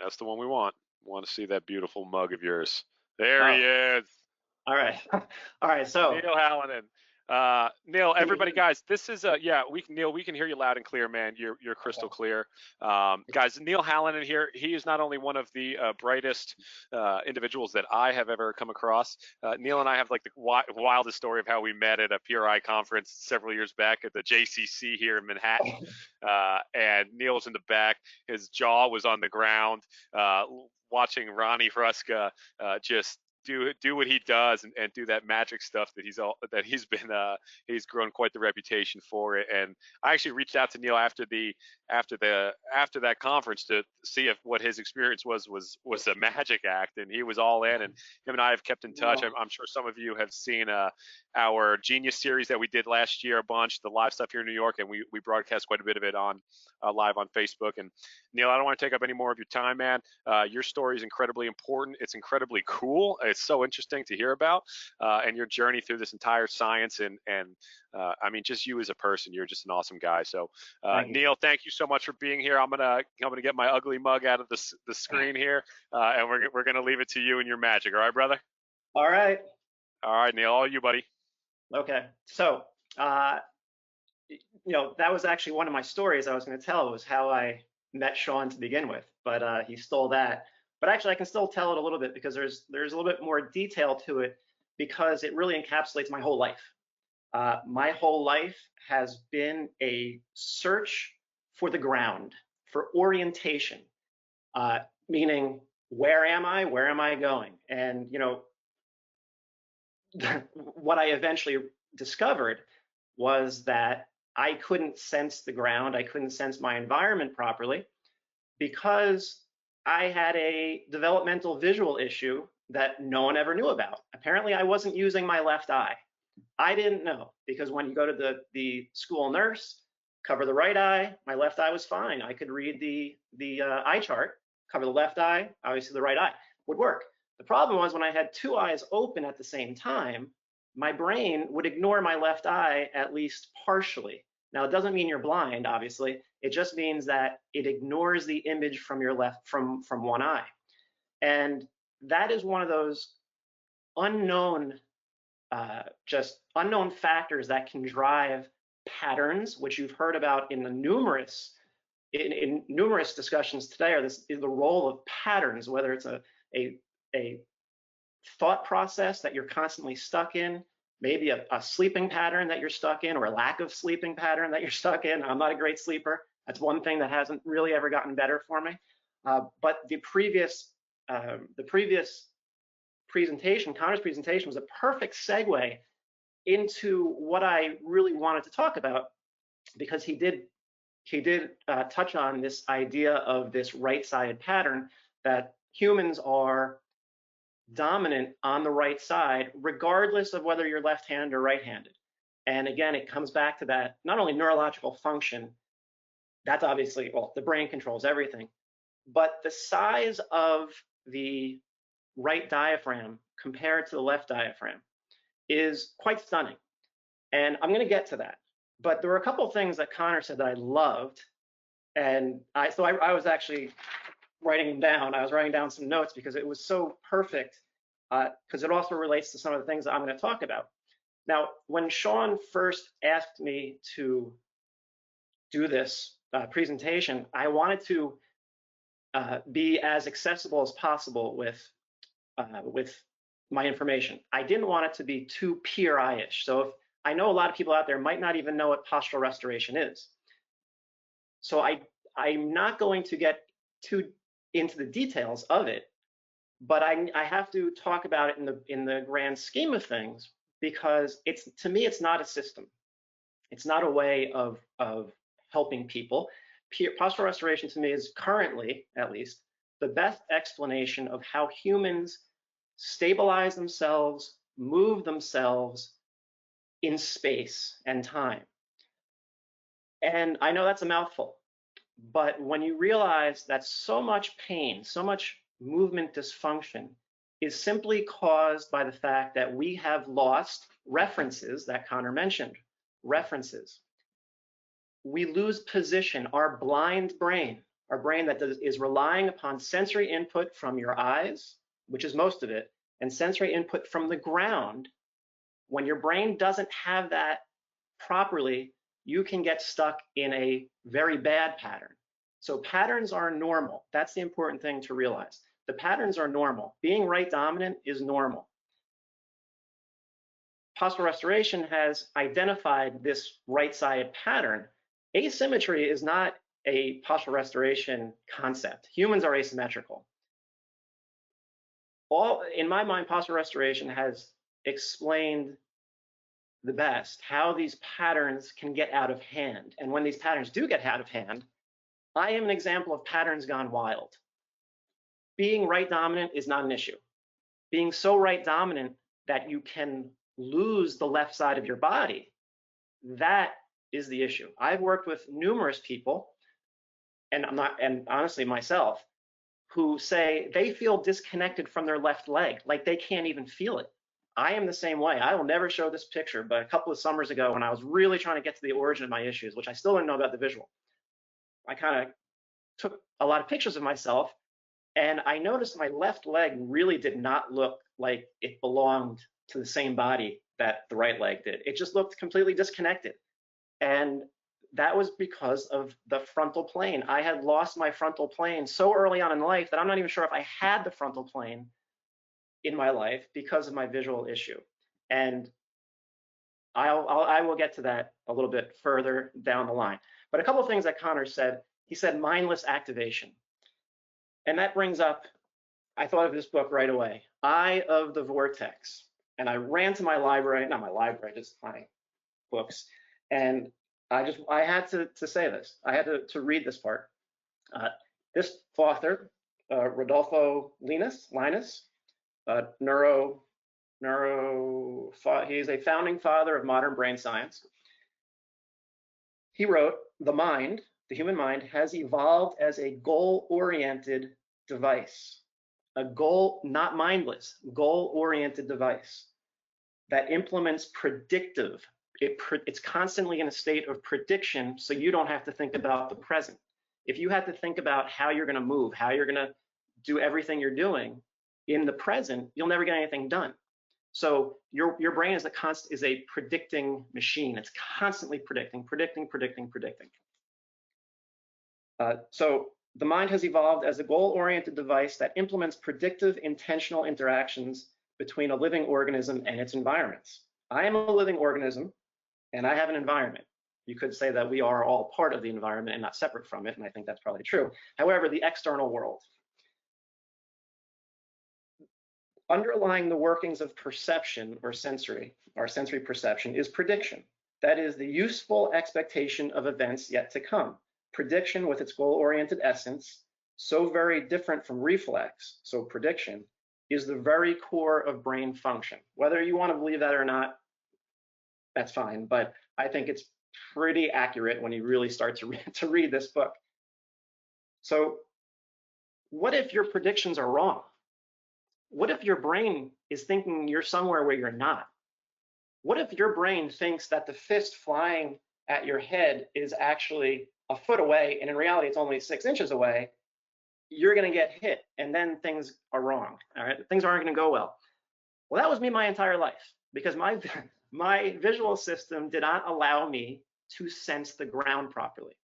That's the one we want. Want to see that beautiful mug of yours. There he Oh, is. all right. All right. Neil So, Hallinan. Neil, can you everybody, hear me? guys, this is yeah, Neil, we can hear you loud and clear, man. You're crystal Okay. clear. Guys, Neil Hallinan here. He is not only one of the brightest individuals that I have ever come across. Neil and I have like the wildest story of how we met at a PRI conference several years back at the JCC here in Manhattan. And Neil's in the back. His jaw was on the ground, watching Ronnie Fruska just do what he does and do that magic stuff that he's grown quite the reputation for it. And I actually reached out to Neil after that conference to see if what his experience was a magic act, and he was all in. And him and I have kept in touch. Well, I'm sure some of you have seen our Genius series that we did last year, a bunch, the live stuff here in New York, and we broadcast quite a bit of it on live on Facebook. And Neil, I don't want to take up any more of your time, man. Your story is incredibly important. It's incredibly cool. It's so interesting to hear about, and your journey through this entire science. And I mean, just you as a person, you're just an awesome guy. So, thank you. Neil, thank you so much for being here. I'm gonna get my ugly mug out of the screen here, and we're gonna leave it to you and your magic. All right, brother. All right. All right, Neil, all you, buddy. Okay. So, uh, that was actually one of my stories I was going to tell, was how I met Sean to begin with, but he stole that. But actually, I can still tell it a little bit because there's a little bit more detail to it, because it really encapsulates my whole life. My whole life has been a search for the ground, for orientation, meaning, where am I? Where am I going? And what I eventually discovered was that I couldn't sense the ground. I couldn't sense my environment properly because I had a developmental visual issue that no one ever knew about. Apparently, I wasn't using my left eye. I didn't know, because when you go to the school nurse, cover the right eye, my left eye was fine. I could read the eye chart, cover the left eye, obviously the right eye would work. The problem was, when I had two eyes open at the same time, my brain would ignore my left eye, at least partially. Now, it doesn't mean you're blind, obviously. It just means that it ignores the image from your left, from one eye. And that is one of those unknown, just unknown factors that can drive patterns, which you've heard about in the numerous discussions today, are is the role of patterns, whether it's a thought process that you're constantly stuck in, maybe a sleeping pattern that you're stuck in, or a lack of sleeping pattern that you're stuck in. I'm not a great sleeper. That's one thing that hasn't really ever gotten better for me. But the previous presentation, Connor's presentation, was a perfect segue into what I really wanted to talk about, because he did touch on this idea of this right-sided pattern, that humans are dominant on the right side, regardless of whether you're left-handed or right-handed. And again, it comes back to that, not only neurological function, that's obviously, well, the brain controls everything, but the size of the right diaphragm compared to the left diaphragm is quite stunning. And I'm going to get to that. But there were a couple of things that Connor said that I loved. And I was actually writing them down. I was writing down some notes because it was so perfect, because it also relates to some of the things that I'm going to talk about. Now, when Sean first asked me to do this presentation, I wanted to be as accessible as possible with my information. I didn't want it to be too PRI-ish. So if I know a lot of people out there might not even know what postural restoration is. So I'm not going to get too into the details of it, but I have to talk about it in the grand scheme of things, because to me, it's not a system. It's not a way of helping people. Postural restoration to me is currently, at least, the best explanation of how humans stabilize themselves, move themselves in space and time. And I know that's a mouthful, but when you realize that so much pain, so much movement dysfunction is simply caused by the fact that we have lost references that Connor mentioned, references. We lose position. Our blind brain our brain that is relying upon sensory input from your eyes, which is most of it, and sensory input from the ground. When your brain doesn't have that properly, you can get stuck in a very bad pattern. So patterns are normal. That's the important thing to realize. The patterns are normal. Being right dominant is normal. Postural restoration has identified this right-sided pattern. Asymmetry is not a postural restoration concept. Humans are asymmetrical. In my mind, postural restoration has explained the best how these patterns can get out of hand. And when these patterns do get out of hand, I am an example of patterns gone wild. Being right dominant is not an issue. Being so right dominant that you can lose the left side of your body, that is the issue. I've worked with numerous people, and honestly myself, who say they feel disconnected from their left leg, like they can't even feel it. I am the same way. I will never show this picture, but a couple of summers ago, when I was really trying to get to the origin of my issues, which I still didn't know about the visual, I kind of took a lot of pictures of myself, and I noticed my left leg really did not look like it belonged to the same body that the right leg did. It just looked completely disconnected. And that was because of the frontal plane. I had lost my frontal plane so early on in life that I'm not even sure if I had the frontal plane in my life because of my visual issue. And I will get to that a little bit further down the line. But a couple of things that Connor said. He said mindless activation. And that brings up, I thought of this book right away, Eye of the Vortex. And I ran to my library, not my library, just my books. And I had to say this. I had to read this part. This author, Rodolfo Linus, he's a founding father of modern brain science. He wrote, the human mind has evolved as a goal-oriented device, a goal, not mindless, goal-oriented device that implements predictive. It's constantly in a state of prediction, so you don't have to think about the present. If you had to think about how you're going to move, how you're going to do everything you're doing in the present, you'll never get anything done. So your brain is a predicting machine. It's constantly predicting. So the mind has evolved as a goal-oriented device that implements predictive, intentional interactions between a living organism and its environments. I am a living organism, and I have an environment. You could say that we are all part of the environment and not separate from it, and I think that's probably true. However, the external world. Underlying the workings of perception or sensory perception is prediction. That is the useful expectation of events yet to come. Prediction with its goal-oriented essence, so very different from reflex, so prediction, is the very core of brain function. Whether you want to believe that or not, that's fine, but I think it's pretty accurate when you really start to read this book. So what if your predictions are wrong? What if your brain is thinking you're somewhere where you're not? What if your brain thinks that the fist flying at your head is actually a foot away, and in reality it's only 6 inches away? You're going to get hit, and then things are wrong. All right, things aren't going to go well. Well, that was me my entire life, because my visual system did not allow me to sense the ground properly.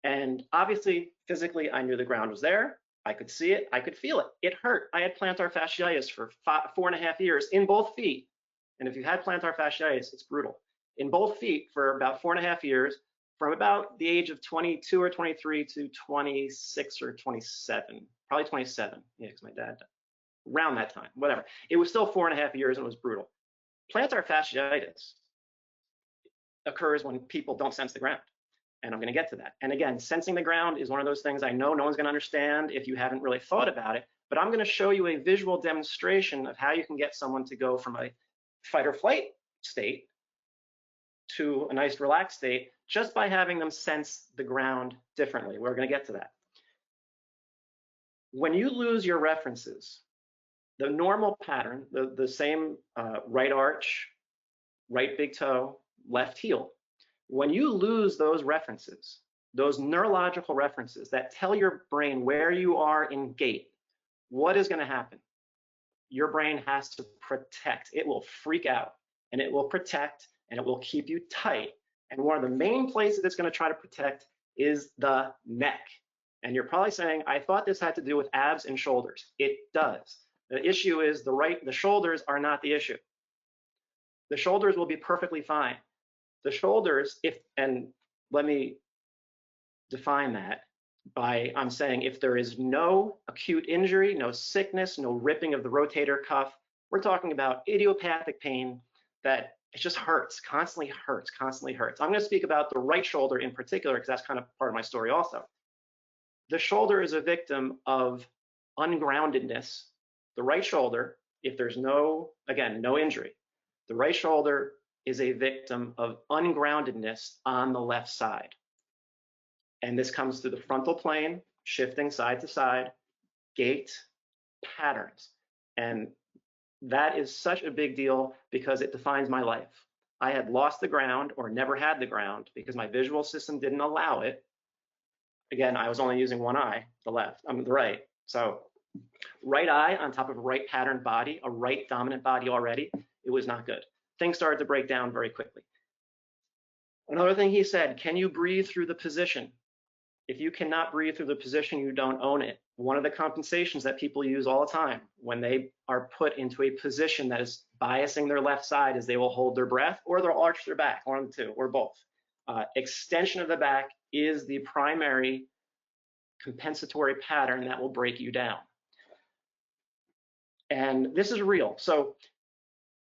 And obviously, physically, I knew the ground was there. I could see it. I could feel it. It hurt. I had plantar fasciitis for 4.5 years in both feet. And if you had plantar fasciitis, it's brutal. In both feet for about 4.5 years, from about the age of 22 or 23 to 26 or 27, probably 27. Yeah, because my dad died around that time, whatever. It was still 4.5 years and it was brutal. Plantar fasciitis occurs when people don't sense the ground. And I'm going to get to that. And again, sensing the ground is one of those things I know no one's going to understand if you haven't really thought about it, but I'm going to show you a visual demonstration of how you can get someone to go from a fight or flight state to a nice relaxed state just by having them sense the ground differently. We're going to get to that. When you lose your references, the normal pattern, the same right arch, right big toe, left heel, when you lose those references, those neurological references that tell your brain where you are in gait, what is going to happen? Your brain has to protect. It will freak out, and it will protect, and it will keep you tight. And one of the main places it's going to try to protect is the neck. And you're probably saying, I thought this had to do with abs and shoulders. It does. The issue is the shoulders are not the issue. The shoulders will be perfectly fine. The shoulders, and let me define that by, I'm saying if there is no acute injury, no sickness, no ripping of the rotator cuff, we're talking about idiopathic pain that it just hurts, constantly hurts, constantly hurts. I'm going to speak about the right shoulder in particular because that's kind of part of my story also. The shoulder is a victim of ungroundedness. The right shoulder, if there's no injury, the right shoulder is a victim of ungroundedness on the left side. And this comes through the frontal plane, shifting side to side, gait, patterns. And that is such a big deal because it defines my life. I had lost the ground or never had the ground because my visual system didn't allow it. Again, I was only using one eye, the right. So right eye on top of a right pattern body, a right dominant body already, it was not good. Things started to break down very quickly. Another thing he said, can you breathe through the position? If you cannot breathe through the position, you don't own it. One of the compensations that people use all the time when they are put into a position that is biasing their left side is they will hold their breath or they'll arch their back, one of the two, or both. Extension of the back is the primary compensatory pattern that will break you down. And this is real. So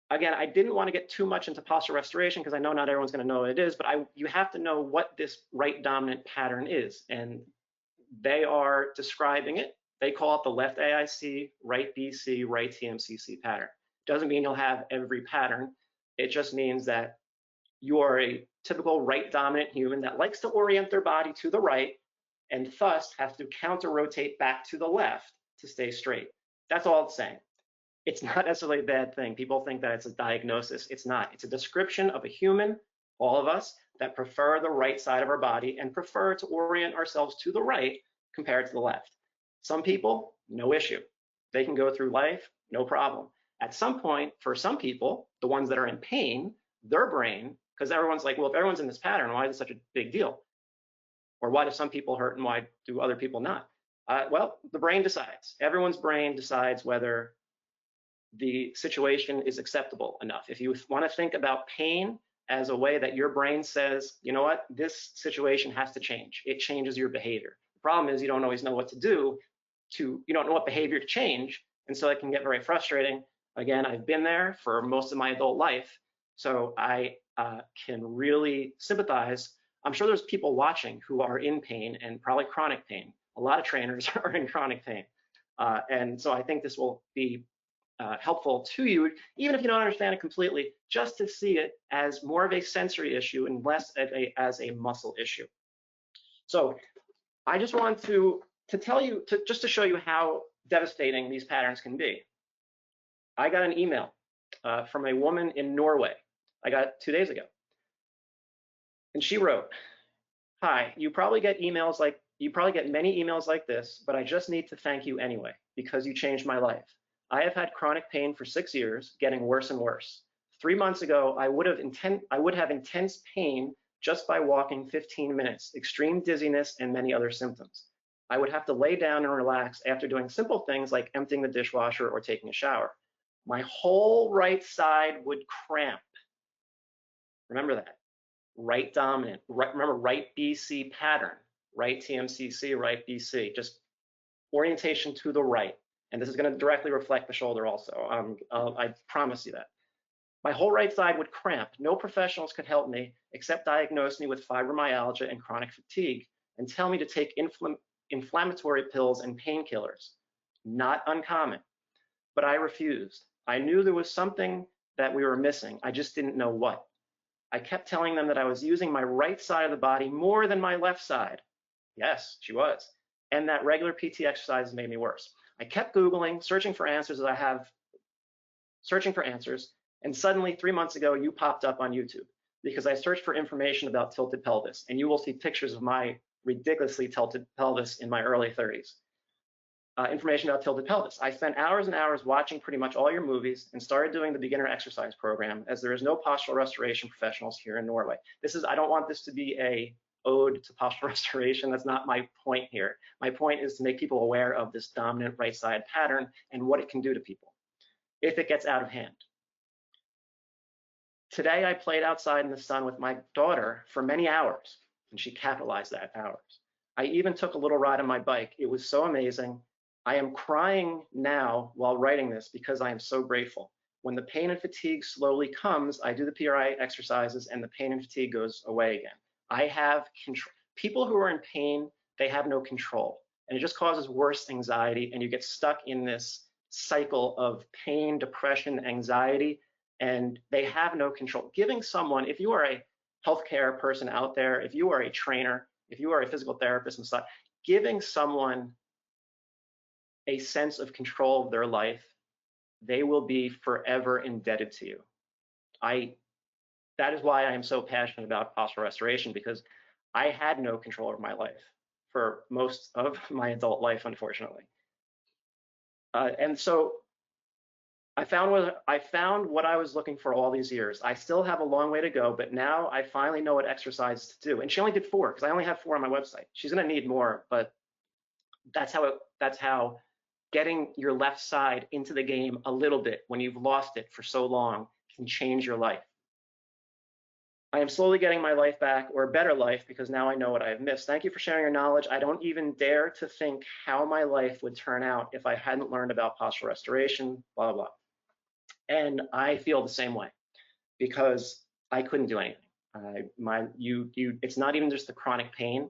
again, I didn't want to get too much into posture restoration because I know not everyone's going to know what it is, but you have to know what this right dominant pattern is. And they are describing it. They call it the left AIC, right BC, right TMCC pattern. Doesn't mean you'll have every pattern. It just means that you are a typical right dominant human that likes to orient their body to the right and thus has to counter rotate back to the left to stay straight. That's all it's saying. It's not necessarily a bad thing. People think that it's a diagnosis. It's not. It's a description of a human, all of us, that prefer the right side of our body and prefer to orient ourselves to the right compared to the left. Some people, no issue. They can go through life, no problem. At some point, for some people, the ones that are in pain, their brain, because everyone's like, well, if everyone's in this pattern, why is it such a big deal? Or why do some people hurt and why do other people not? Well, the brain decides. Everyone's brain decides whether the situation is acceptable enough. If you want to think about pain as a way that your brain says, you know what, this situation has to change. It changes your behavior. The problem is you don't always know what to do you don't know what behavior to change. And so it can get very frustrating. Again, I've been there for most of my adult life. So I can really sympathize. I'm sure there's people watching who are in pain and probably chronic pain. A lot of trainers are in chronic pain. And so I think this will be helpful to you, even if you don't understand it completely, just to see it as more of a sensory issue and less as a muscle issue. So I just want to tell you, just to show you how devastating these patterns can be. I got an email from a woman in Norway. I got it 2 days ago. And she wrote, hi, you probably get many emails like this, but I just need to thank you anyway, because you changed my life. I have had chronic pain for 6 years, getting worse and worse. 3 months ago, I would have intense pain just by walking 15 minutes, extreme dizziness, and many other symptoms. I would have to lay down and relax after doing simple things like emptying the dishwasher or taking a shower. My whole right side would cramp. Remember that. Right dominant. Remember, right BC pattern. Right TMCC, right BC. Just orientation to the right. And this is going to directly reflect the shoulder also. I promise you that. My whole right side would cramp. No professionals could help me except diagnose me with fibromyalgia and chronic fatigue and tell me to take inflammatory pills and painkillers. Not uncommon. But I refused. I knew there was something that we were missing. I just didn't know what. I kept telling them that I was using my right side of the body more than my left side. Yes, she was. And that regular PT exercises made me worse. I kept Googling, searching for answers and suddenly 3 months ago, you popped up on YouTube because I searched for information about tilted pelvis, and you will see pictures of my ridiculously tilted pelvis in my early 30s. Information about tilted pelvis. I spent hours and hours watching pretty much all your movies and started doing the beginner exercise program, as there is no postural restoration professionals here in Norway. I don't want this to be a ode to postural restoration. That's not my point here. My point is to make people aware of this dominant right side pattern and what it can do to people if it gets out of hand. Today, I played outside in the sun with my daughter for many hours, and she capitalized that hours. I even took a little ride on my bike. It was so amazing. I am crying now while writing this because I am so grateful. When the pain and fatigue slowly comes, I do the PRI exercises and the pain and fatigue goes away again. I have control. People who are in pain, they have no control, and it just causes worse anxiety, and you get stuck in this cycle of pain, depression, anxiety, and they have no control. Giving someone, if you are a healthcare person out there, if you are a trainer, if you are a physical therapist and such, giving someone a sense of control of their life, they will be forever indebted to you. That is why I am so passionate about postural restoration, because I had no control over my life for most of my adult life, unfortunately. And so I found what I was looking for all these years. I still have a long way to go, but now I finally know what exercises to do. And she only did 4, because I only have 4 on my website. She's going to need more, but that's how getting your left side into the game a little bit when you've lost it for so long can change your life. I am slowly getting my life back, or a better life, because now I know what I have missed. Thank you for sharing your knowledge. I don't even dare to think how my life would turn out if I hadn't learned about postural restoration, blah, blah, blah. And I feel the same way, because I couldn't do anything. It's not even just the chronic pain.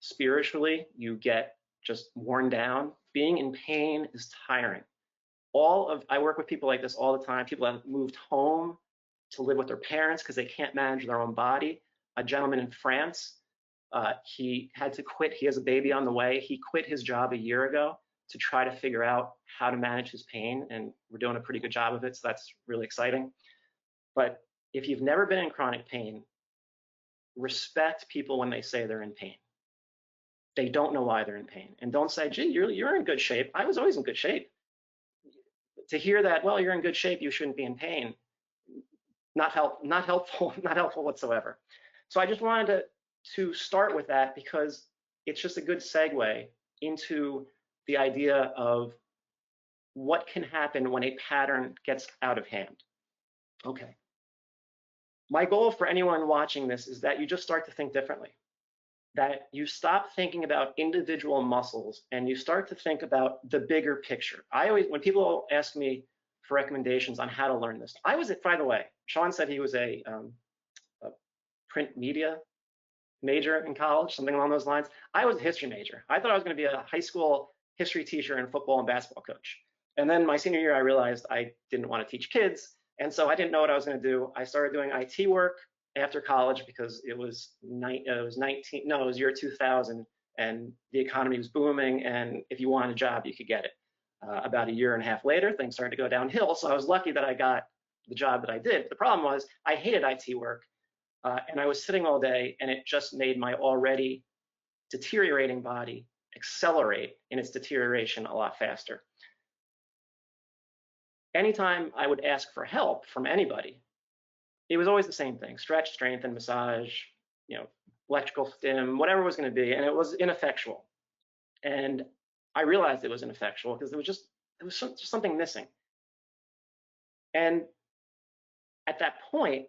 Spiritually, you get just worn down. Being in pain is tiring. I work with people like this all the time. People have moved home to live with their parents because they can't manage their own body. A gentleman in France, he had to quit. He has a baby on the way. He quit his job a year ago to try to figure out how to manage his pain, and we're doing a pretty good job of it, so that's really exciting. But if you've never been in chronic pain, respect people when they say they're in pain. They don't know why they're in pain. And don't say, gee, you're in good shape. I was always in good shape. To hear that, well, you're in good shape, you shouldn't be in pain, not helpful whatsoever. So I just wanted to start with that, because it's just a good segue into the idea of what can happen when a pattern gets out of hand. Okay. My goal for anyone watching this is that you just start to think differently, that you stop thinking about individual muscles and you start to think about the bigger picture. When people ask me for recommendations on how to learn this, by the way, Sean said he was a print media major in college, something along those lines. I was a history major. I thought I was going to be a high school history teacher and football and basketball coach. And then my senior year, I realized I didn't want to teach kids. And so I didn't know what I was going to do. I started doing IT work after college, because it was year 2000, and the economy was booming. And if you wanted a job, you could get it. About a year and a half later, things started to go downhill. So I was lucky that I got the job that I did. The problem was I hated IT work, and I was sitting all day, and it just made my already deteriorating body accelerate in its deterioration a lot faster. Anytime I would ask for help from anybody, it was always the same thing: stretch, strengthen, massage, electrical stim, whatever it was going to be, and it was ineffectual. And I realized it was ineffectual because there was just something missing. And at that point,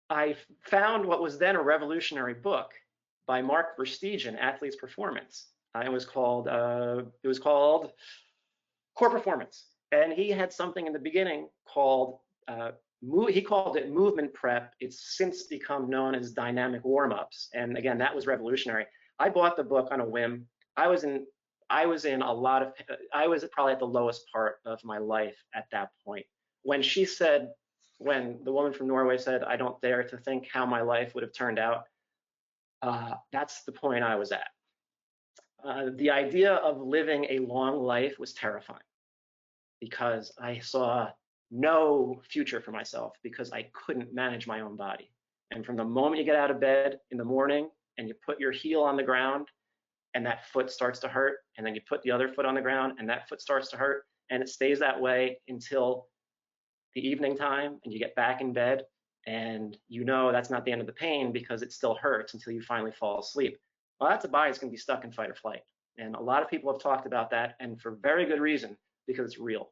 I found what was then a revolutionary book by Mark Verstegen, Athlete's Performance. It was called Core Performance, and he had something in the beginning called he called it movement prep. It's since become known as dynamic warm-ups, and again, that was revolutionary. I bought the book on a whim. I was probably at the lowest part of my life at that point. When the woman from Norway said, "I don't dare to think how my life would have turned out," that's the point I was at. The idea of living a long life was terrifying, because I saw no future for myself, because I couldn't manage my own body. And from the moment you get out of bed in the morning and you put your heel on the ground and that foot starts to hurt, and then you put the other foot on the ground and that foot starts to hurt, and it stays that way until the evening time and you get back in bed, and you know that's not the end of the pain because it still hurts until you finally fall asleep. Well, that's a body that's going to be stuck in fight or flight. And a lot of people have talked about that, and for very good reason, because it's real.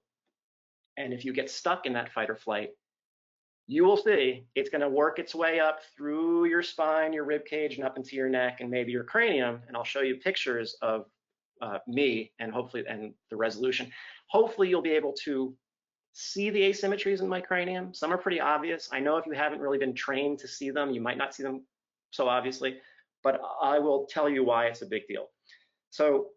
And if you get stuck in that fight or flight, you will see it's going to work its way up through your spine, your rib cage, and up into your neck, and maybe your cranium. And I'll show you pictures of me and hopefully and the resolution. Hopefully you'll be able to see the asymmetries in my cranium. Some are pretty obvious. I know if you haven't really been trained to see them, you might not see them so obviously, but I will tell you why it's a big deal. So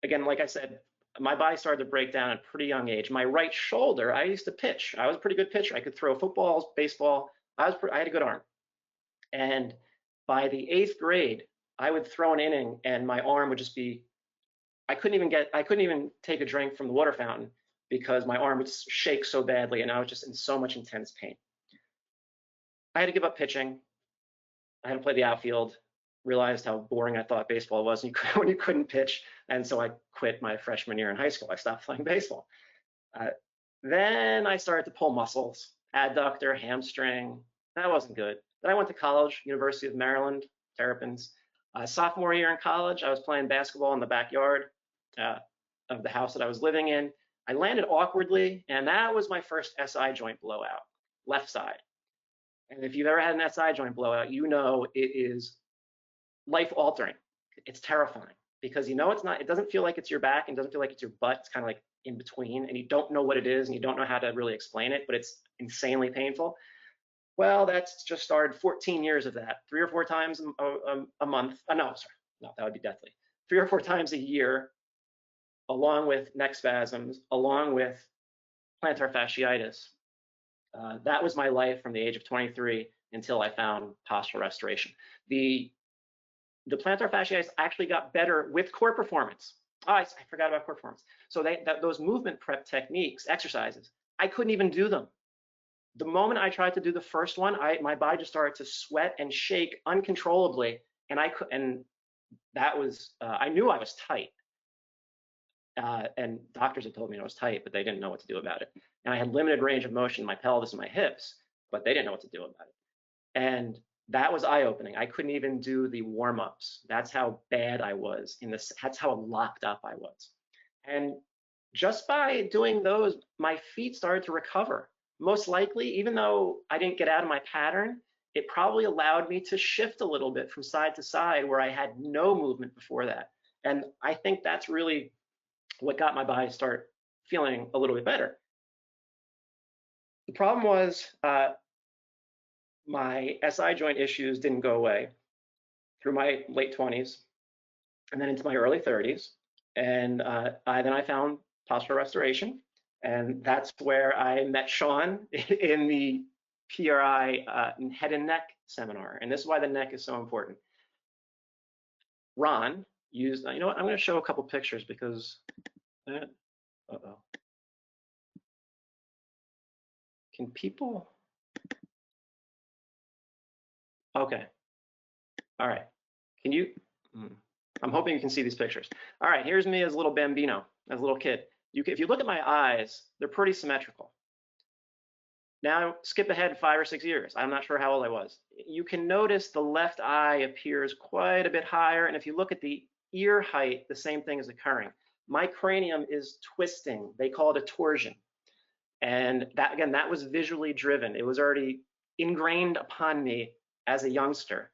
again, like I said, my body started to break down at a pretty young age. My right shoulder, I used to pitch. I was a pretty good pitcher. I could throw footballs, baseball. I had a good arm. And by the 8th grade, I would throw an inning and my arm would just be, I couldn't even take a drink from the water fountain because my arm would shake so badly and I was just in so much intense pain. I had to give up pitching. I had to play the outfield, realized how boring I thought baseball was when you couldn't pitch. And so I quit my freshman year in high school. I stopped playing baseball. Then I started to pull muscles, adductor, hamstring. That wasn't good. Then I went to college, University of Maryland, Terrapins. Sophomore year in college, I was playing basketball in the backyard of the house that I was living in. I landed awkwardly, and that was my first SI joint blowout, left side. And if you've ever had an SI joint blowout, you know it is life-altering. It's terrifying because you know it doesn't feel like it's your back and doesn't feel like it's your butt. It's kind of like in between, and you don't know what it is and you don't know how to really explain it, but it's insanely painful. Well, that's just started 14 years of that, 3 or 4 times a month. No, that would be deathly. 3 or 4 times a year, along with neck spasms, along with plantar fasciitis. That was my life from the age of 23 until I found postural restoration. The plantar fasciitis actually got better with core performance. Oh, I forgot about core performance. So those movement prep techniques, exercises, I couldn't even do them. The moment I tried to do the first one, my body just started to sweat and shake uncontrollably, and I knew I was tight. And doctors had told me I was tight, but they didn't know what to do about it. And I had limited range of motion in my pelvis and my hips, but they didn't know what to do about it. And that was eye-opening. I couldn't even do the warm-ups. That's how bad I was that's how locked up I was. And just by doing those, my feet started to recover. Most likely, even though I didn't get out of my pattern, it probably allowed me to shift a little bit from side to side where I had no movement before that. And I think that's really what got my body to start feeling a little bit better. The problem was my SI joint issues didn't go away through my late 20s and then into my early 30s. And then I found postural restoration. And that's where I met Sean in the PRI head and neck seminar. And this is why the neck is so important. Ron used, you know what, I'm going to show a couple pictures because, uh-oh. Can people? Okay. All right. Can you? I'm hoping you can see these pictures. All right. Here's me as a little bambino, as a little kid. If you look at my eyes, they're pretty symmetrical. Now, skip ahead 5 or 6 years. I'm not sure how old I was. You can notice the left eye appears quite a bit higher. And if you look at the ear height, the same thing is occurring. My cranium is twisting. They call it a torsion. And that, again, that was visually driven. It was already ingrained upon me as a youngster.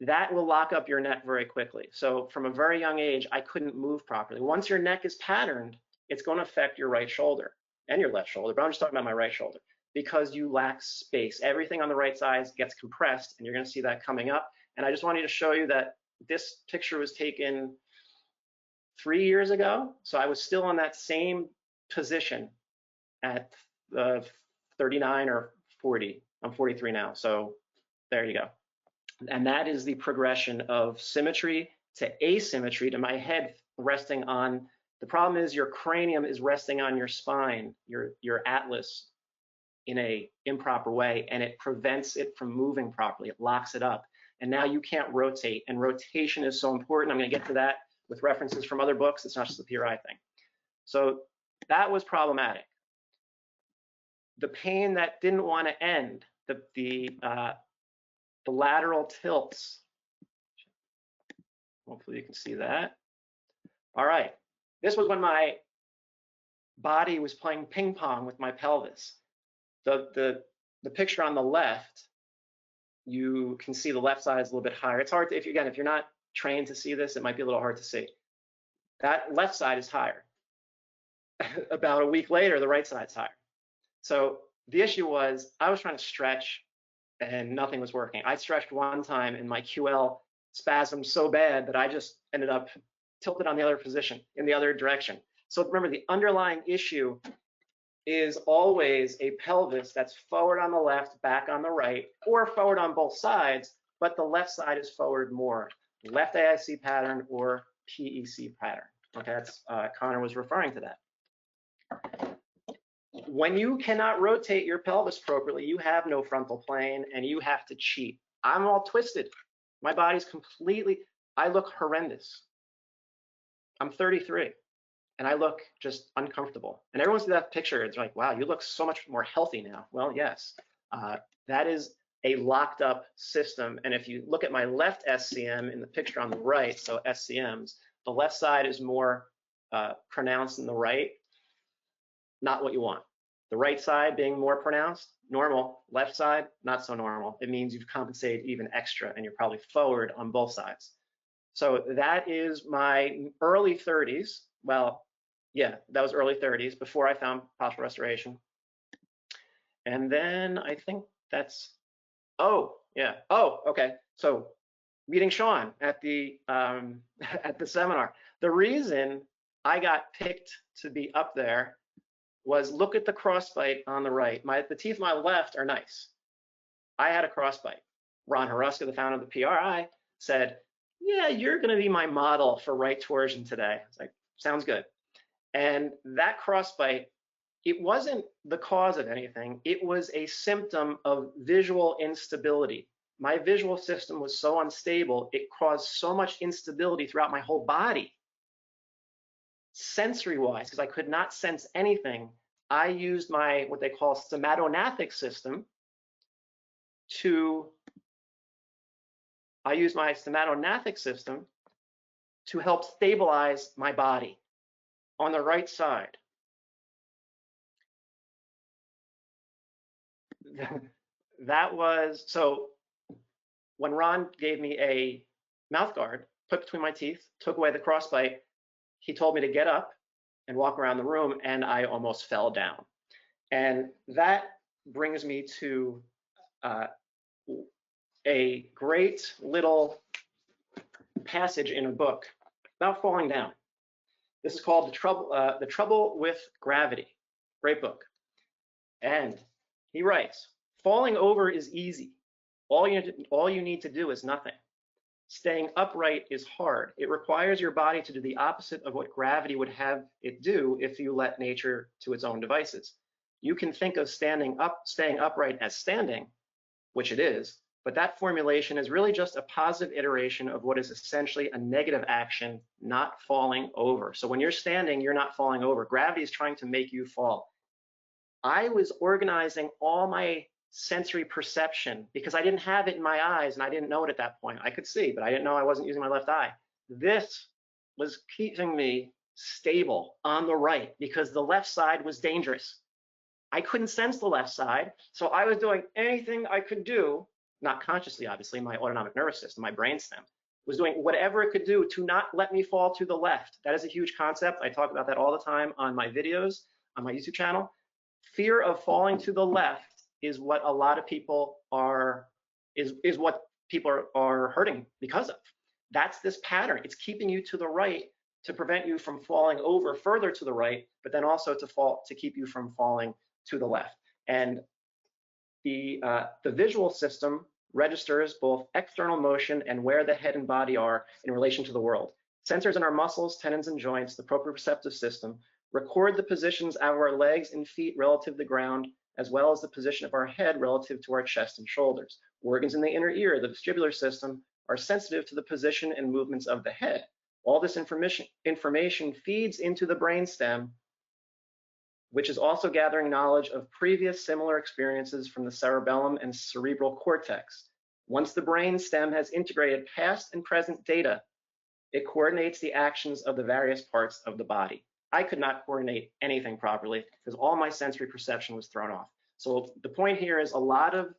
That will lock up your neck very quickly. So from a very young age, I couldn't move properly. Once your neck is patterned, it's going to affect your right shoulder and your left shoulder, but I'm just talking about my right shoulder because you lack space. Everything on the right side gets compressed, and you're going to see that coming up. And I just wanted to show you that this picture was taken 3 years ago. So I was still in that same position at 39 or 40. I'm 43 now, so there you go. And that is the progression of symmetry to asymmetry to my head resting on. The problem is your cranium is resting on your spine, your atlas in a improper way, and it prevents it from moving properly. It locks it up. And now you can't rotate, and rotation is so important. I'm going to get to that with references from other books. It's not just the PRI thing. So that was problematic. The pain that didn't want to end, the lateral tilts. Hopefully you can see that. All right, this was when my body was playing ping pong with my pelvis. The picture on the left, you can see the left side is a little bit higher. It's hard to, if you're not trained to see this, it might be a little hard to see. That left side is higher. About a week later, the right side's higher. So the issue was I was trying to stretch and nothing was working. I stretched one time and my QL spasmed so bad that I just ended up tilted on the other position, in the other direction. So remember, the underlying issue is always a pelvis that's forward on the left, back on the right, or forward on both sides, but the left side is forward more. Left AIC pattern or PEC pattern. Okay, that's Connor was referring to that. When you cannot rotate your pelvis appropriately, you have no frontal plane and you have to cheat. I'm all twisted. My body's completely, I look horrendous. I'm 33 and I look just uncomfortable. And everyone sees that picture, it's like, wow, you look so much more healthy now. Well, yes, that is a locked up system. And if you look at my left SCM in the picture on the right, so SCMs, the left side is more pronounced than the right. Not what you want. The right side being more pronounced, normal. Left side, not so normal. It means you've compensated even extra and you're probably forward on both sides. So that is my early 30s. Well, yeah, that was early 30s before I found postural restoration. And then I think that's, oh, yeah. Oh, okay. So meeting Sean at the seminar. The reason I got picked to be up there was look at the crossbite on the right. The teeth on my left are nice. I had a crossbite. Ron Haruska, the founder of the PRI, said, yeah, you're going to be my model for right torsion today. It's like, sounds good. And that crossbite, it wasn't the cause of anything. It was a symptom of visual instability. My visual system was so unstable, it caused so much instability throughout my whole body. Sensory-wise, because I could not sense anything, I used my what they call somatognathic system to help stabilize my body on the right side. That was, so when Ron gave me a mouth guard, put between my teeth, took away the crossbite, he told me to get up and walk around the room, and I almost fell down. And that brings me to a great little passage in a book about falling down. This is called The Trouble with Gravity. Great book. And he writes, falling over is easy. All you need to do is nothing. Staying upright is hard. It requires your body to do the opposite of what gravity would have it do if you let nature to its own devices. You can think of staying upright as standing, which it is, but that formulation is really just a positive iteration of what is essentially a negative action, not falling over. So when you're standing, you're not falling over. Gravity is trying to make you fall. I was organizing all my sensory perception because I didn't have it in my eyes and I didn't know it at that point. I could see, but I didn't know I wasn't using my left eye. This was keeping me stable on the right because the left side was dangerous. I couldn't sense the left side, so I was doing anything I could do, not consciously, obviously, my autonomic nervous system, my brainstem, was doing whatever it could do to not let me fall to the left. That is a huge concept. I talk about that all the time on my videos, on my YouTube channel. Fear of falling to the left is what a lot of people are hurting because of. That's this pattern. It's keeping you to the right to prevent you from falling over further to the right, but then also to keep you from falling to the left. And the visual system registers both external motion and where the head and body are in relation to the world. Sensors in our muscles, tendons, and joints, the proprioceptive system, record the positions of our legs and feet relative to the ground, as well as the position of our head relative to our chest and shoulders. Organs in the inner ear, the vestibular system, are sensitive to the position and movements of the head. All this information feeds into the brainstem, which is also gathering knowledge of previous similar experiences from the cerebellum and cerebral cortex. Once the brainstem has integrated past and present data, it coordinates the actions of the various parts of the body. I could not coordinate anything properly because all my sensory perception was thrown off. So the point here is a lot of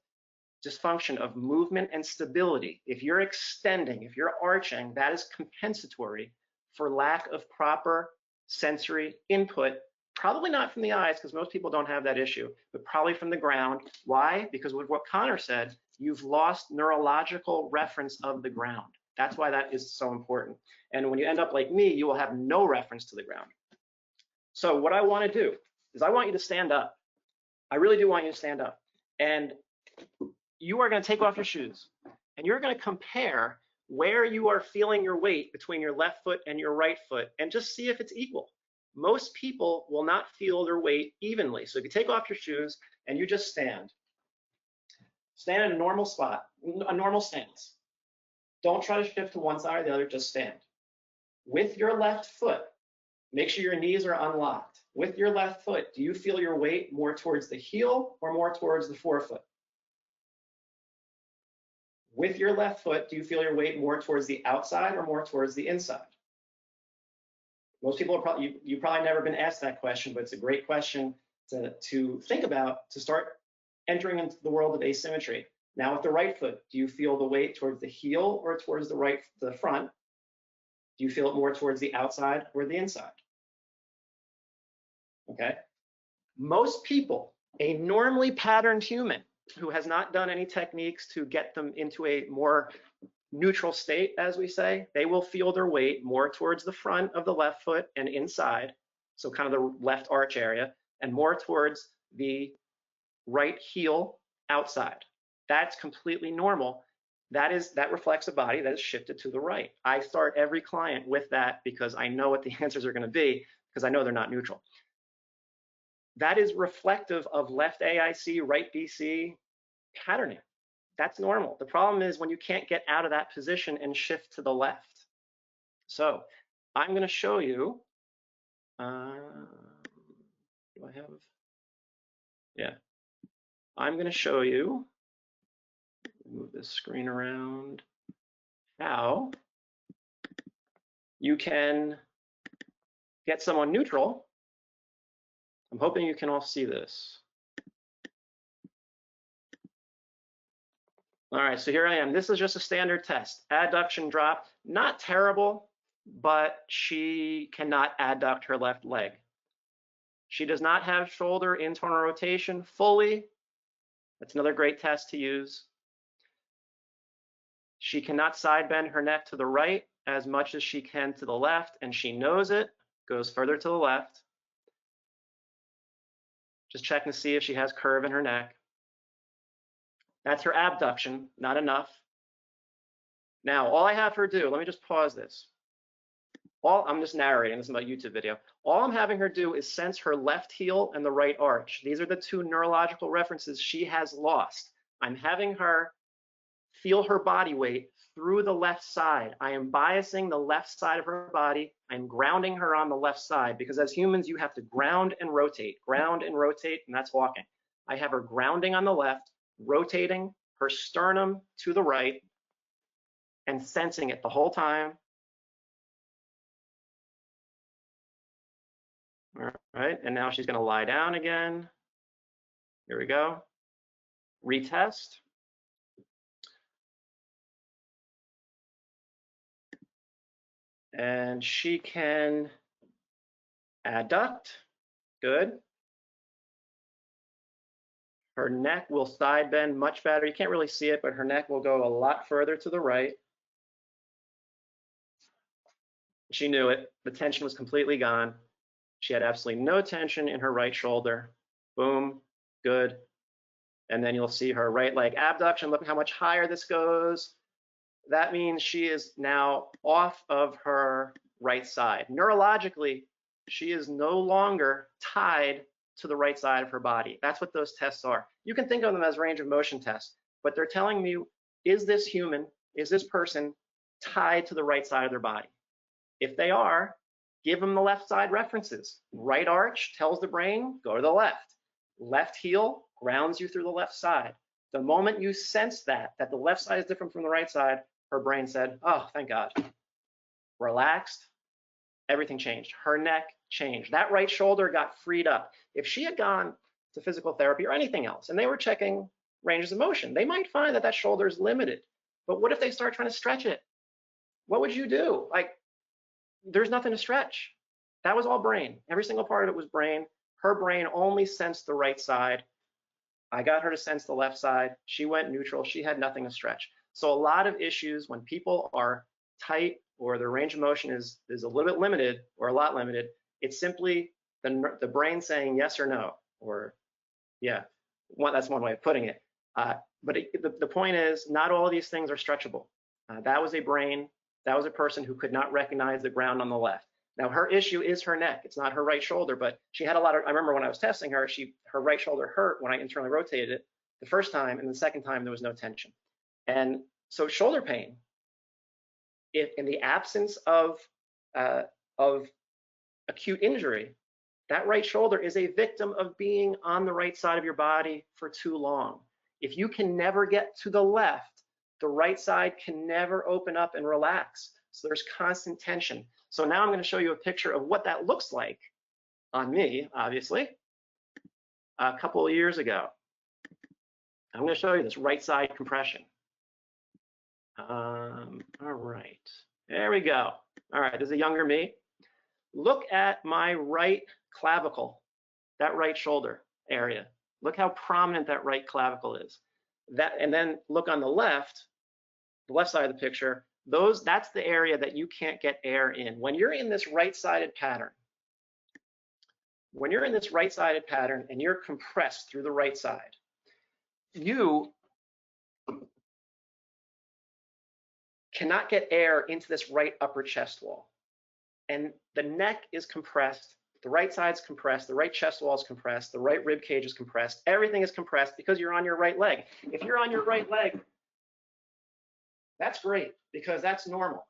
dysfunction of movement and stability. If you're extending, if you're arching, that is compensatory for lack of proper sensory input, probably not from the eyes because most people don't have that issue, but probably from the ground. Why? Because with what Connor said, you've lost neurological reference of the ground. That's why that is so important. And when you end up like me, you will have no reference to the ground. So what I want to do is I want you to stand up. I really do want you to stand up. And you are going to take off your shoes and you're going to compare where you are feeling your weight between your left foot and your right foot and just see if it's equal. Most people will not feel their weight evenly. So if you take off your shoes and you just stand in a normal spot, a normal stance. Don't try to shift to one side or the other, just stand. With your left foot, make sure your knees are unlocked. With your left foot, do you feel your weight more towards the heel or more towards the forefoot? With your left foot, do you feel your weight more towards the outside or more towards the inside? Most people are probably, you've probably never been asked that question, but it's a great question to think about to start entering into the world of asymmetry. Now with the right foot, do you feel the weight towards the heel or towards the front? Do you feel it more towards the outside or the inside? Okay. Most people, a normally patterned human who has not done any techniques to get them into a more neutral state, as we say, they will feel their weight more towards the front of the left foot and inside, so kind of the left arch area, and more towards the right heel outside. That's completely normal. That reflects a body that is shifted to the right. I start every client with that because I know what the answers are going to be because I know they're not neutral. That is reflective of left AIC, right BC patterning. That's normal. The problem is when you can't get out of that position and shift to the left. So I'm going to show you. Do I have? Yeah. I'm going to show you. Move this screen around. How you can get someone neutral. I'm hoping you can all see this. All right, so here I am. This is just a standard test. Adduction drop, not terrible, but she cannot adduct her left leg. She does not have shoulder internal rotation fully. That's another great test to use. She cannot side bend her neck to the right as much as she can to the left, and she knows it, goes further to the left. Just checking to see if she has curve in her neck. That's her abduction, not enough. Now, all I have her do, let me just pause this. I'm just narrating, this is my YouTube video. All I'm having her do is sense her left heel and the right arch. These are the two neurological references she has lost. I'm having her feel her body weight through the left side. I am biasing the left side of her body. I'm grounding her on the left side because as humans, you have to ground, and rotate, and that's walking. I have her grounding on the left, rotating her sternum to the right, and sensing it the whole time. All right, and now she's going to lie down again. Here we go. Retest. And she can adduct. Good. Her neck will side bend much better. You can't really see it, but her neck will go a lot further to the right. She knew it. The tension was completely gone. She had absolutely no tension in her right shoulder. Boom, good. And then you'll see her right leg abduction. Look how much higher this goes. That means she is now off of her right side. Neurologically, she is no longer tied to the right side of her body. That's what those tests are. You can think of them as range of motion tests, but they're telling you, is this human, is this person tied to the right side of their body? If they are, give them the left side references. Right arch tells the brain, go to the left. Left heel grounds you through the left side. The moment you sense that the left side is different from the right side, her brain said, oh, thank God. Relaxed, everything changed. Her neck changed. That right shoulder got freed up. If she had gone to physical therapy or anything else, and they were checking ranges of motion, they might find that shoulder is limited. But what if they start trying to stretch it? What would you do? Like, there's nothing to stretch. That was all brain. Every single part of it was brain. Her brain only sensed the right side. I got her to sense the left side. She went neutral. She had nothing to stretch. So a lot of issues when people are tight or their range of motion is a little bit limited or a lot limited, it's simply the brain saying yes or no, or yeah, that's one way of putting it. But the point is, not all of these things are stretchable. That was a brain, that was a person who could not recognize the ground on the left. Now, her issue is her neck. It's not her right shoulder, but she had a lot of, I remember when I was testing her, her right shoulder hurt when I internally rotated it the first time, and the second time there was no tension. And so shoulder pain, if in the absence of acute injury, that right shoulder is a victim of being on the right side of your body for too long. If you can never get to the left, the right side can never open up and relax. So there's constant tension. So now I'm going to show you a picture of what that looks like on me, obviously, a couple of years ago. I'm going to show you this right side compression. All right, there we go. All right, this is a younger me. Look at my right clavicle, that right shoulder area. Look how prominent that right clavicle is. And then look on the left side of the picture. That's the area that you can't get air in. When you're in this right-sided pattern, and you're compressed through the right side, you cannot get air into this right upper chest wall. And the neck is compressed, the right side's compressed, the right chest wall is compressed, the right rib cage is compressed, everything is compressed because you're on your right leg. If you're on your right leg, that's great because that's normal.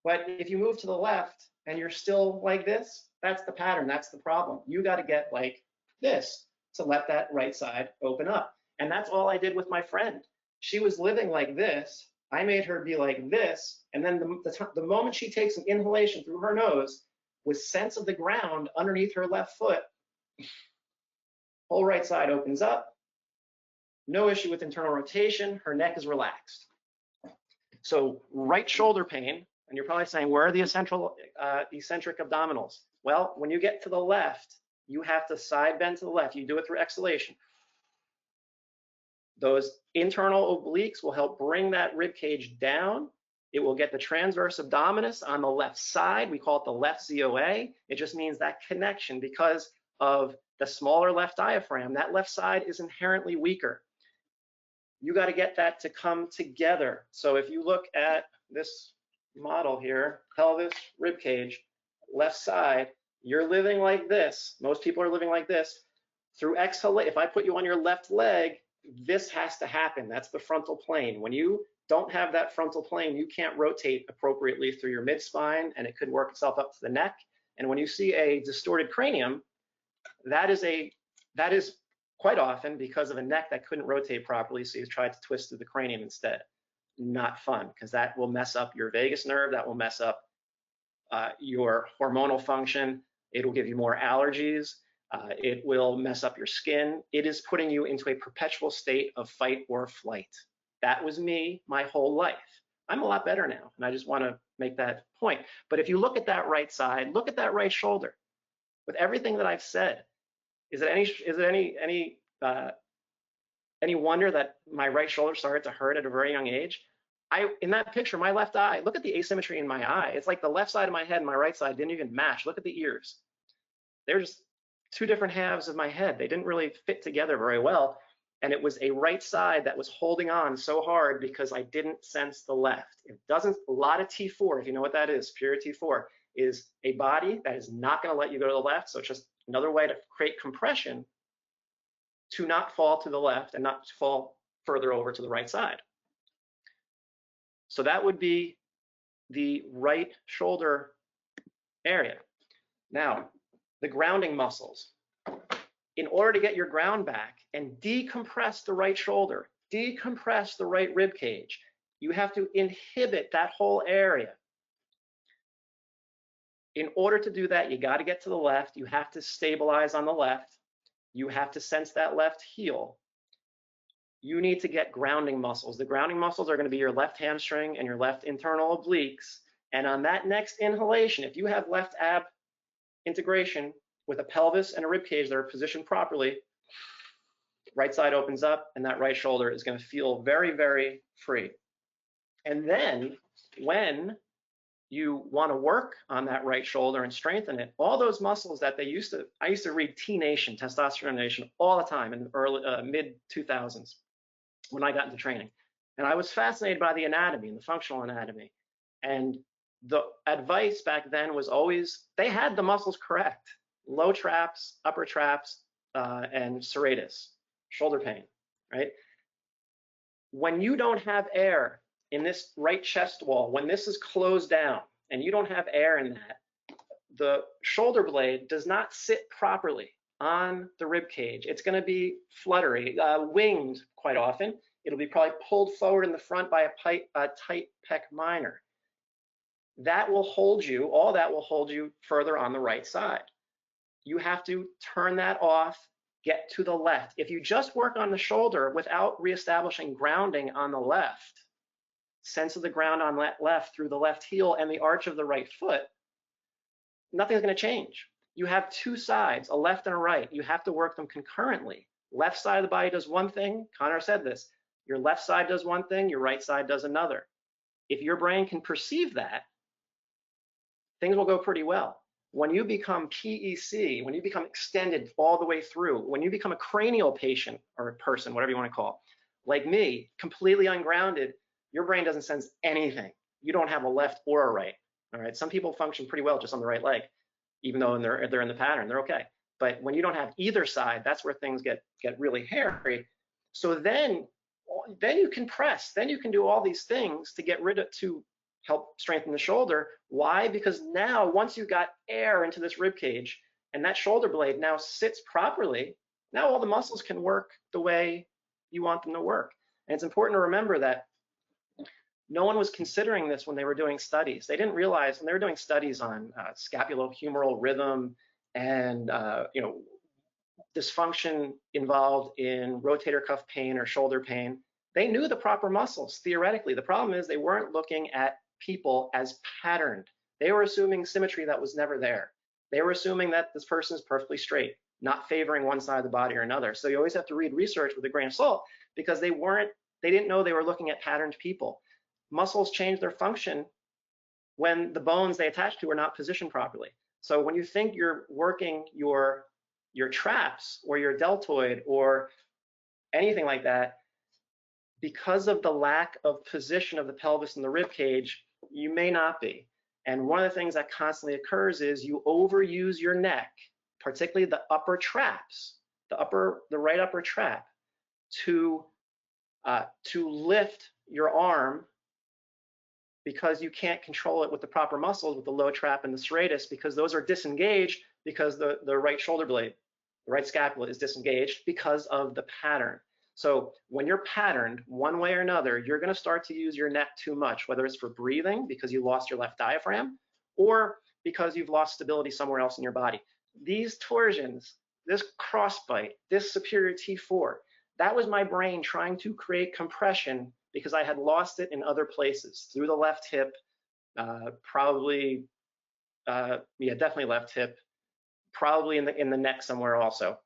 But if you move to the left and you're still like this, that's the pattern, that's the problem. You got to get like this to let that right side open up. And that's all I did with my friend. She was living like this. I made her be like this. And then the moment she takes an inhalation through her nose with sense of the ground underneath her left foot, whole right side opens up. No issue with internal rotation. Her neck is relaxed. So right shoulder pain, and you're probably saying, where are the eccentric abdominals? Well, when you get to the left, you have to side bend to the left. You do it through exhalation. Those internal obliques will help bring that rib cage down. It will get the transverse abdominis on the left side. We call it the left ZOA. It just means that connection because of the smaller left diaphragm. That left side is inherently weaker. You got to get that to come together. So if you look at this model here, pelvis, rib cage, left side, you're living like this. Most people are living like this. Through exhalation, if I put you on your left leg, this has to happen. That's the frontal plane. When you don't have that frontal plane, you can't rotate appropriately through your mid-spine, and it could work itself up to the neck. And when you see a distorted cranium, that is quite often because of a neck that couldn't rotate properly, so you tried to twist through the cranium instead. Not fun, because that will mess up your vagus nerve, that will mess up your hormonal function, it will give you more allergies, it will mess up your skin. It is putting you into a perpetual state of fight or flight. That was me my whole life. I'm a lot better now, and I just want to make that point. But if you look at that right side, look at that right shoulder. With everything that I've said, is it any wonder that my right shoulder started to hurt at a very young age? In that picture, my left eye, look at the asymmetry in my eye. It's like the left side of my head and my right side didn't even match. Look at the ears. They're just two different halves of my head. They didn't really fit together very well. And it was a right side that was holding on so hard because I didn't sense the left. It doesn't, a lot of T4, if you know what that is, pure T4, is a body that is not going to let you go to the left. So it's just another way to create compression to not fall to the left and not fall further over to the right side. So that would be the right shoulder area. Now, the grounding muscles. In order to get your ground back and decompress the right shoulder, decompress the right rib cage, you have to inhibit that whole area. In order to do that, you got to get to the left. You have to stabilize on the left. You have to sense that left heel. You need to get grounding muscles. The grounding muscles are going to be your left hamstring and your left internal obliques. And on that next inhalation, if you have left ab integration with a pelvis and a rib cage that are positioned properly, right side opens up and that right shoulder is going to feel very, very free. And then when you want to work on that right shoulder and strengthen it, all those muscles that I used to read T Nation, Testosterone Nation all the time in the early mid 2000s when I got into training. And I was fascinated by the anatomy and the functional anatomy. And the advice back then was always, they had the muscles correct: low traps, upper traps, and serratus, shoulder pain, right? When you don't have air in this right chest wall, when this is closed down and you don't have air in that, the shoulder blade does not sit properly on the rib cage. It's going to be fluttery, winged quite often. It'll be probably pulled forward in the front by a tight pec minor. That will hold you, all that will hold you further on the right side. You have to turn that off, get to the left. If you just work on the shoulder without reestablishing grounding on the left, sense of the ground on left through the left heel and the arch of the right foot, nothing's going to change. You have two sides, a left and a right. You have to work them concurrently. Left side of the body does one thing. Connor said this. Your left side does one thing, your right side does another. If your brain can perceive that, things will go pretty well. When you become PEC, when you become extended all the way through, when you become a cranial patient or a person, whatever you want to call it, like me, completely ungrounded, your brain doesn't sense anything. You don't have a left or a right. All right. Some people function pretty well just on the right leg, even though they're in the pattern, they're okay. But when you don't have either side, that's where things get really hairy. So then you can press, then you can do all these things to get rid of, to help strengthen the shoulder. Why? Because now once you got air into this rib cage and that shoulder blade now sits properly, now all the muscles can work the way you want them to work. And it's important to remember that no one was considering this when they were doing studies. They didn't realize when they were doing studies on scapulohumeral rhythm and dysfunction involved in rotator cuff pain or shoulder pain, they knew the proper muscles theoretically. The problem is they weren't looking at people as patterned. They were assuming symmetry that was never there. They were assuming that this person is perfectly straight, not favoring one side of the body or another. So you always have to read research with a grain of salt because they didn't know they were looking at patterned people. Muscles change their function when the bones they attach to are not positioned properly. So when you think you're working your traps or your deltoid or anything like that, because of the lack of position of the pelvis and the rib cage, you may not be. And one of the things that constantly occurs is you overuse your neck, particularly the upper traps, the right upper trap, to lift your arm because you can't control it with the proper muscles, with the low trap and the serratus, because those are disengaged because the right shoulder blade, the right scapula is disengaged because of the pattern. So when you're patterned one way or another, you're going to start to use your neck too much, whether it's for breathing because you lost your left diaphragm or because you've lost stability somewhere else in your body. These torsions, this crossbite, this superior T4, that was my brain trying to create compression because I had lost it in other places, through the left hip, definitely left hip, probably in the neck somewhere also.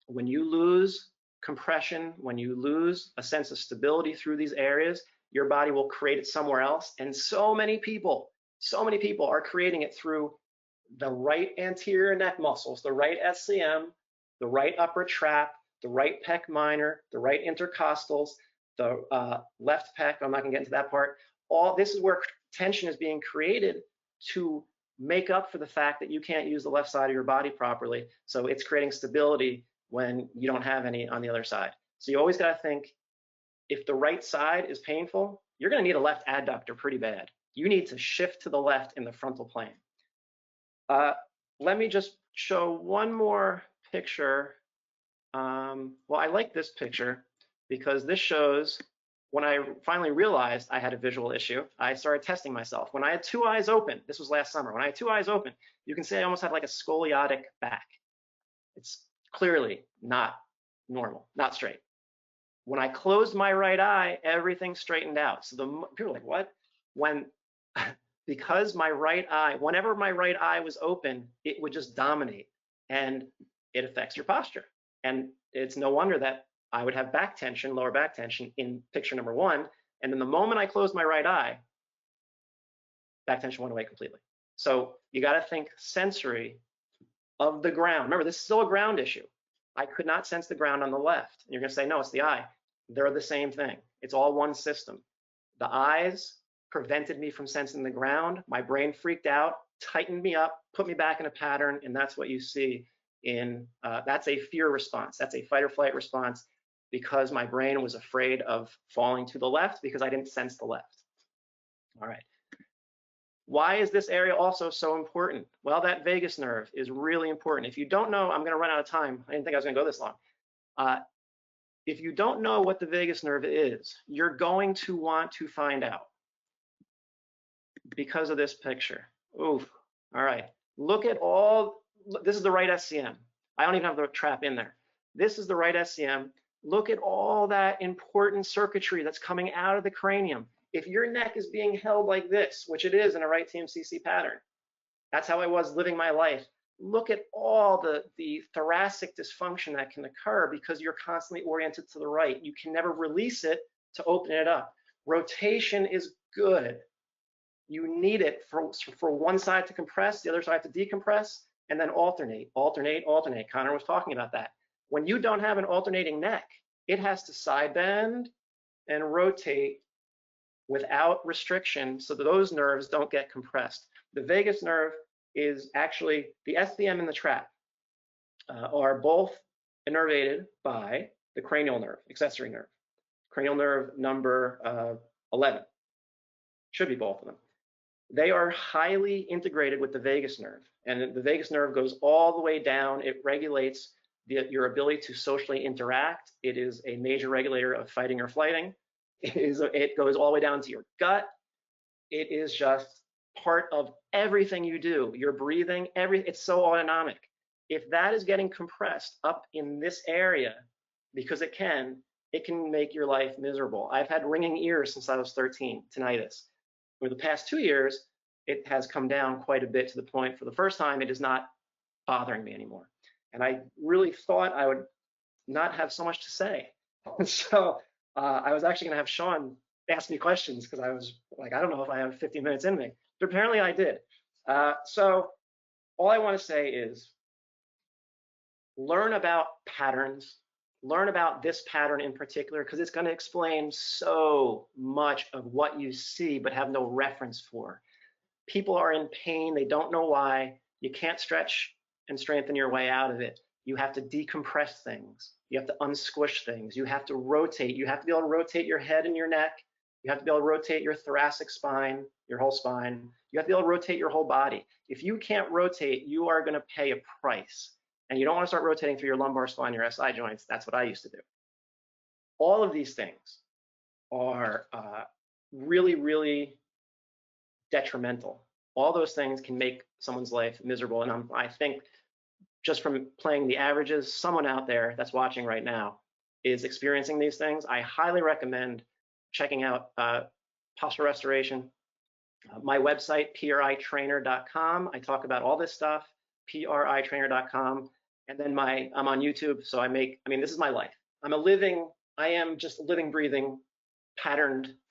When you lose compression, when you lose a sense of stability through these areas, your body will create it somewhere else. And so many people are creating it through the right anterior neck muscles, the right SCM, the right upper trap, the right pec minor, the right intercostals, the left pec. I'm not gonna get into that part. All this is where tension is being created to make up for the fact that you can't use the left side of your body properly. So it's creating stability when you don't have any on the other side. So you always got to think, if the right side is painful, you're going to need a left adductor pretty bad. You need to shift to the left in the frontal plane. Let me just show one more picture. Well, I like this picture because this shows when I finally realized I had a visual issue, I started testing myself. When I had two eyes open, this was last summer, when I had two eyes open, you can see I almost had like a scoliotic back. It's clearly not normal, not straight. When I closed my right eye, everything straightened out. So people are like, what? Because my right eye, whenever my right eye was open, it would just dominate, and it affects your posture. And it's no wonder that I would have back tension, lower back tension in picture number one. And then the moment I closed my right eye, back tension went away completely. So you got to think sensory of the ground. Remember, this is still a ground issue. I could not sense the ground on the left. And you're going to say, no, it's the eye. They're the same thing. It's all one system. The eyes prevented me from sensing the ground. My brain freaked out, tightened me up, put me back in a pattern, and that's what you see in, that's a fear response. That's a fight or flight response because my brain was afraid of falling to the left because I didn't sense the left. All right. Why is this area also so important? Well, that vagus nerve is really important. If you don't know, I'm going to run out of time. I didn't think I was going to go this long. If you don't know what the vagus nerve is, you're going to want to find out because of this picture. Oof. All right. Look at all, this is the right SCM. I don't even have the trap in there. This is the right SCM. Look at all that important circuitry that's coming out of the cranium. If your neck is being held like this, which it is in a right TMCC pattern, that's how I was living my life. Look at all the thoracic dysfunction that can occur because you're constantly oriented to the right. You can never release it to open it up. Rotation is good. You need it for one side to compress, the other side to decompress, and then alternate, alternate, alternate. Connor was talking about that. When you don't have an alternating neck, it has to side bend and rotate without restriction so that those nerves don't get compressed. The vagus nerve is actually, the SCM and the trap are both innervated by the cranial nerve, accessory nerve. Cranial nerve number 11. Should be both of them. They are highly integrated with the vagus nerve, and the vagus nerve goes all the way down. It regulates your ability to socially interact. It is a major regulator of fighting or flighting. It goes all the way down to your gut. It is just part of everything you do. Your breathing, it's so autonomic. If that is getting compressed up in this area, because it can make your life miserable. I've had ringing ears since I was 13, tinnitus. Over the past 2 years, it has come down quite a bit to the point for the first time it is not bothering me anymore. And I really thought I would not have so much to say. So I was actually going to have Sean ask me questions because I was like, I don't know if I have 50 minutes in me, but apparently I did. So all I want to say is learn about patterns, learn about this pattern in particular, because it's going to explain so much of what you see but have no reference for. People are in pain, they don't know why. You can't stretch and strengthen your way out of it. You have to decompress things. You have to unsquish things. You have to rotate. You have to be able to rotate your head and your neck. You have to be able to rotate your thoracic spine, your whole spine. You have to be able to rotate your whole body. If you can't rotate, you are going to pay a price. And you don't want to start rotating through your lumbar spine, your SI joints. That's what I used to do. All of these things are really, really detrimental. All those things can make someone's life miserable. And I think just from playing the averages, someone out there that's watching right now is experiencing these things. I highly recommend checking out posture restoration. My website, pritrainer.com. I talk about all this stuff, pritrainer.com. And then I'm on YouTube, so this is my life. I am just a living, breathing,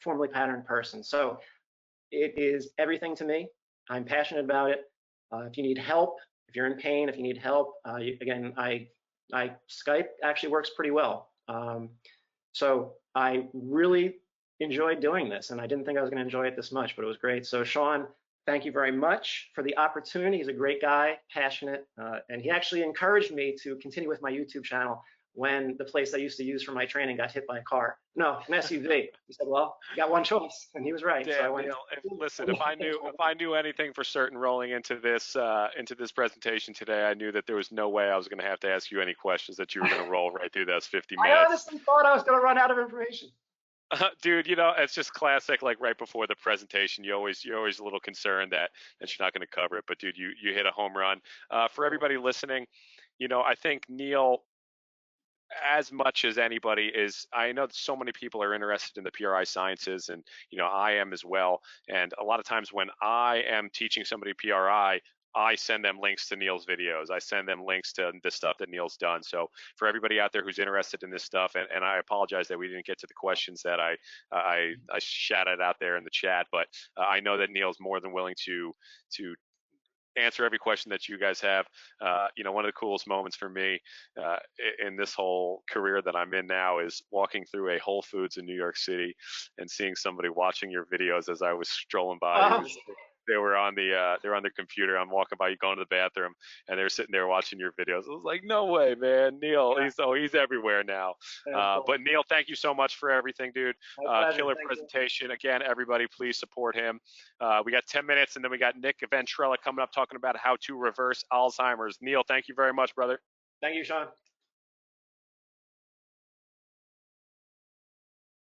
formally patterned person. So it is everything to me. I'm passionate about it. If you need help, if you're in pain, if you need help, again, Skype actually works pretty well. So I really enjoyed doing this, and I didn't think I was going to enjoy it this much, but it was great. So Sean, thank you very much for the opportunity. He's a great guy, passionate, and he actually encouraged me to continue with my YouTube channel when the place I used to use for my training got hit by a car. No, an SUV. He said, "Well, you got one choice," and he was right. So I Damn, went. Neil. Listen, if I knew anything for certain rolling into this presentation today, I knew that there was no way I was going to have to ask you any questions. That you were going to roll right through those 50 I minutes. honestly thought I was going to run out of information. Dude, you know, it's just classic. Like right before the presentation, you're always a little concerned that you're not going to cover it. But dude, you hit a home run. For everybody listening, you know, I think Neil, as much as anybody is, I know that so many people are interested in the PRI sciences, and you know, I am as well. And a lot of times when I am teaching somebody PRI, I send them links to Neil's videos. I send them links to the stuff that Neil's done. So for everybody out there who's interested in this stuff, and I apologize that we didn't get to the questions that I shouted out there in the chat, but I know that Neil's more than willing to answer every question that you guys have. You know, one of the coolest moments for me in this whole career that I'm in now is walking through a Whole Foods in New York City and seeing somebody watching your videos as I was strolling by. They were on their computer. I'm walking by, you going to the bathroom, and they're sitting there watching your videos. I was like, no way, man. Neil, he's everywhere now. Cool. But Neil, thank you so much for everything, dude. Killer Thank presentation. You. Again, everybody, please support him. We got 10 minutes, and then we got Nick Ventrella coming up talking about how to reverse Alzheimer's. Neil, thank you very much, brother. Thank you, Sean.